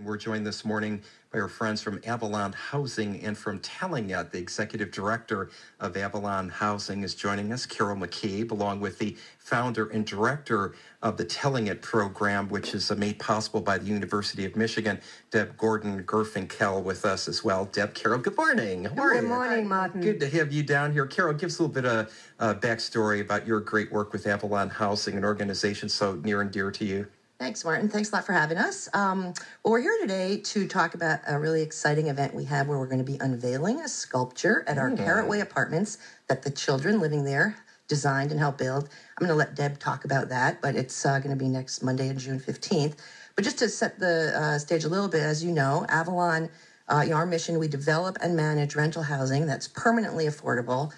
We're joined this morning by our friends from Avalon Housing and from Telling It. The executive director of Avalon Housing is joining us, Carol McCabe, along with the founder and director of the Telling It program, which is made possible by the University of Michigan, Deb Gordon-Gerfinkel, with us as well. Deb, Carol, good morning. How are you? Good morning, Martin. Good to have you down here. Carol, give us a little bit of backstory about your great work with Avalon Housing, an organization so near and dear to you. Thanks, Martin. Thanks a lot for having us. Well, we're here today to talk about a really exciting event we have where we're going to be unveiling a sculpture at our Carrotway Apartments that the children living there designed and helped build. I'm going to let Deb talk about that, but it's going to be next Monday, June 15th. But just to set the stage a little bit, as you know, Avalon, our mission, we develop and manage rental housing that's permanently affordable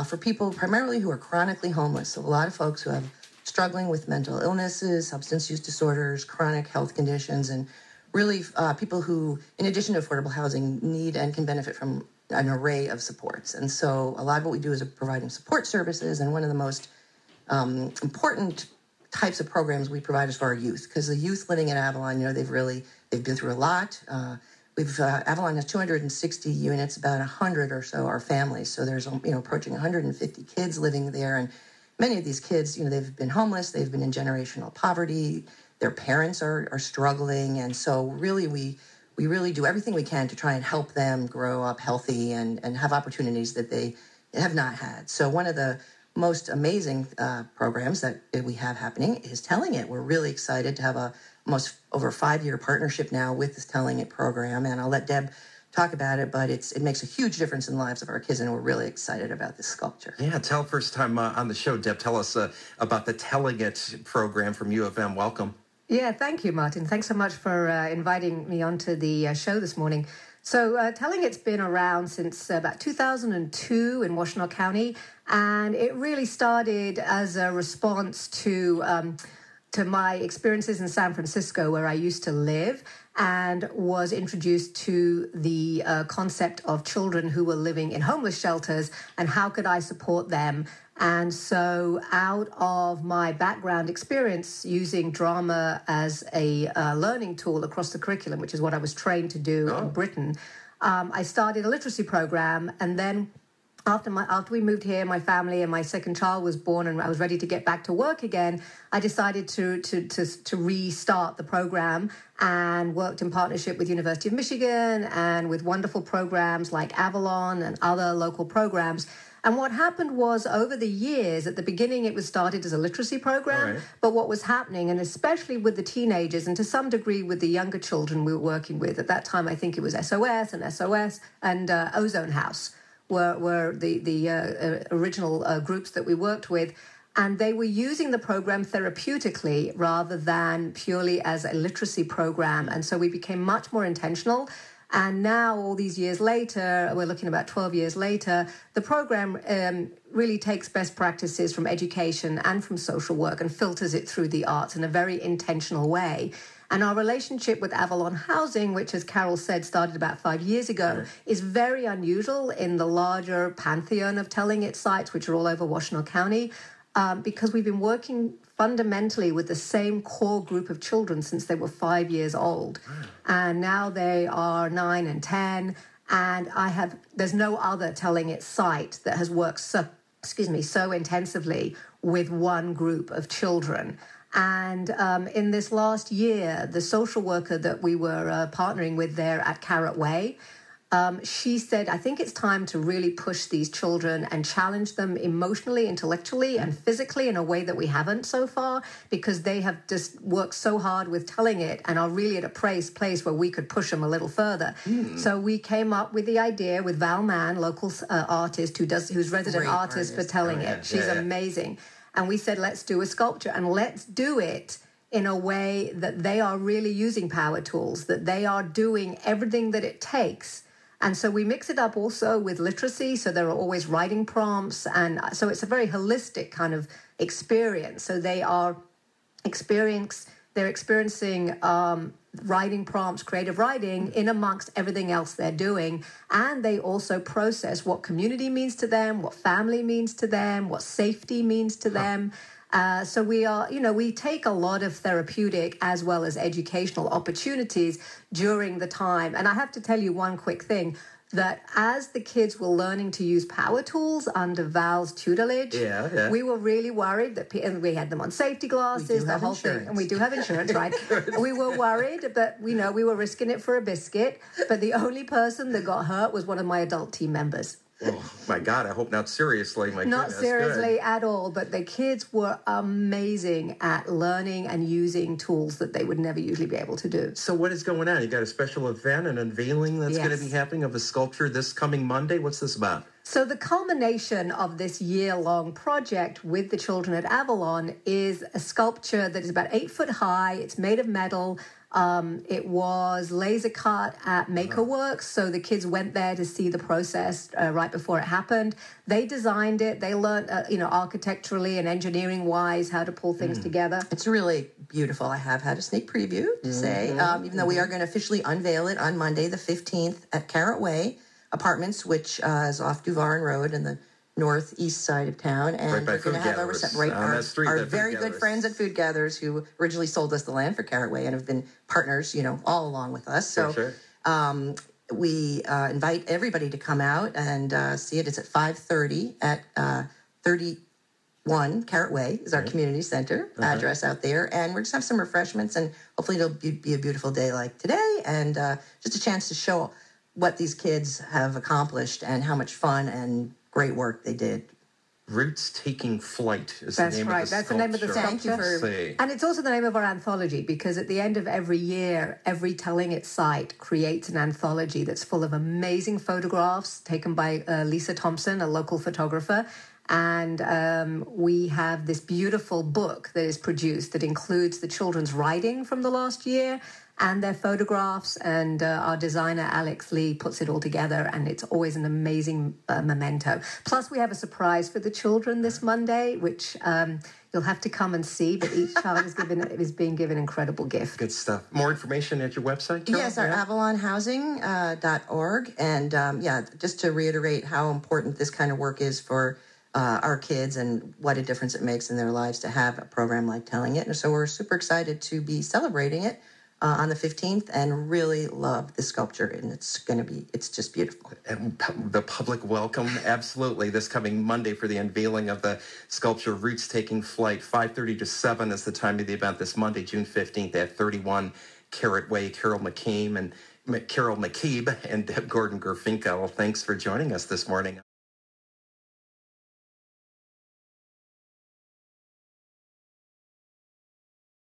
for people primarily who are chronically homeless. So a lot of folks who have struggling with mental illnesses, substance use disorders, chronic health conditions, and really people who, in addition to affordable housing, need and can benefit from an array of supports. And so a lot of what we do is providing support services, and one of the most important types of programs we provide is for our youth, because the youth living in Avalon, they've been through a lot. Avalon has 260 units, about 100 or so are families. So there's, approaching 150 kids living there, and many of these kids, they've been homeless, they've been in generational poverty, their parents are struggling, and so really we really do everything we can to try and help them grow up healthy and have opportunities that they have not had. So one of the most amazing programs that we have happening is Telling It. We're really excited to have a almost over 5-year partnership now with this Telling It program, and I'll let Deb talk about it, but it makes a huge difference in the lives of our kids, and we're really excited about this sculpture. Yeah, first time on the show, Deb, tell us about the Telling It program from U of M. Welcome. Yeah, thank you, Martin. Thanks so much for inviting me onto the show this morning. So Telling It's been around since about 2002 in Washtenaw County, and it really started as a response to my experiences in San Francisco, where I used to live, and was introduced to the concept of children who were living in homeless shelters and how could I support them. And so out of my background experience using drama as a learning tool across the curriculum, which is what I was trained to do in Britain, I started a literacy program. And then after we moved here, my family and my second child was born and I was ready to get back to work again, I decided to restart the program and worked in partnership with University of Michigan and with wonderful programs like Avalon and other local programs. And what happened was over the years, at the beginning, it was started as a literacy program. Right. But what was happening, and especially with the teenagers and to some degree with the younger children we were working with, at that time, I think it was SOS and Ozone House were the original groups that we worked with. And they were using the program therapeutically rather than purely as a literacy program. And so we became much more intentional. And now, all these years later, we're looking about 12 years later, the program really takes best practices from education and from social work and filters it through the arts in a very intentional way. And our relationship with Avalon Housing, which, as Carol said, started about 5 years ago, is very unusual in the larger pantheon of Telling It sites, which are all over Washtenaw County, because we've been working fundamentally with the same core group of children since they were 5 years old. And now they are 9 and 10. And there's no other Telling It site that has worked so intensively with one group of children. And in this last year, the social worker that we were partnering with there at Carrotway, she said, I think it's time to really push these children and challenge them emotionally, intellectually, and physically in a way that we haven't so far, because they have just worked so hard with Telling It and are really at a place where we could push them a little further. So we came up with the idea with Val Mann, local artist who's resident artist for Telling It. She's amazing. And we said, let's do a sculpture and let's do it in a way that they are really using power tools, that they are doing everything that it takes. And so we mix it up also with literacy. So there are always writing prompts. And so it's a very holistic kind of experience. So they're experiencing writing prompts, creative writing in amongst everything else they're doing. And they also process what community means to them, what family means to them, what safety means to them. So we are, we take a lot of therapeutic as well as educational opportunities during the time. And I have to tell you one quick thing, that as the kids were learning to use power tools under Val's tutelage, we were really worried that and we had them on safety glasses, the whole thing, and we do have insurance, right? We were worried, but we were risking it for a biscuit. But the only person that got hurt was one of my adult team members. Oh my God, I hope not seriously. Not seriously at all, but the kids were amazing at learning and using tools that they would never usually be able to do. So what is going on? You got a special event, an unveiling that's going to be happening of a sculpture this coming Monday. What's this about? So the culmination of this year-long project with the children at Avalon is a sculpture that is about 8 foot high. It's made of metal. It was laser cut at MakerWorks, so the kids went there to see the process right before it happened. They designed it. They learned, architecturally and engineering-wise how to pull things together. It's really beautiful. I have had a sneak preview to say, even though we are going to officially unveil it on Monday, the 15th, at Carrot Way Apartments, which is off Duvarn Road in the northeast side of town, and we're going to have our very good friends at Food Gatherers, who originally sold us the land for Carrot Way and have been partners, all along with us. So we invite everybody to come out and see it. It's at 5:30 at 31 Carrot Way is our community center address out there, and we're just have some refreshments, and hopefully it'll be a beautiful day like today, and just a chance to show what these kids have accomplished and how much fun and great work they did. Roots Taking Flight is the name of the sculpture. That's the name of the sculpture. And it's also the name of our anthology, because at the end of every year, every Telling It site creates an anthology that's full of amazing photographs taken by Lisa Thompson, a local photographer. And we have this beautiful book that is produced that includes the children's writing from the last year and their photographs, and our designer Alex Lee puts it all together, and it's always an amazing memento. Plus, we have a surprise for the children this Monday, which you'll have to come and see, but each child is being given an incredible gift. Good stuff. More information at your website, Carol? Yes, our avalonhousing.org. And just to reiterate how important this kind of work is for our kids and what a difference it makes in their lives to have a program like Telling It. And so we're super excited to be celebrating it on the 15th, and really love the sculpture, and it's just beautiful. And the public welcome, absolutely, this coming Monday for the unveiling of the sculpture Roots Taking Flight. 5:30 to 7 is the time of the event this Monday, June 15th at 31 Carrot Way. Carol McCabe and Deb Gordon-Gerfinkel, thanks for joining us this morning.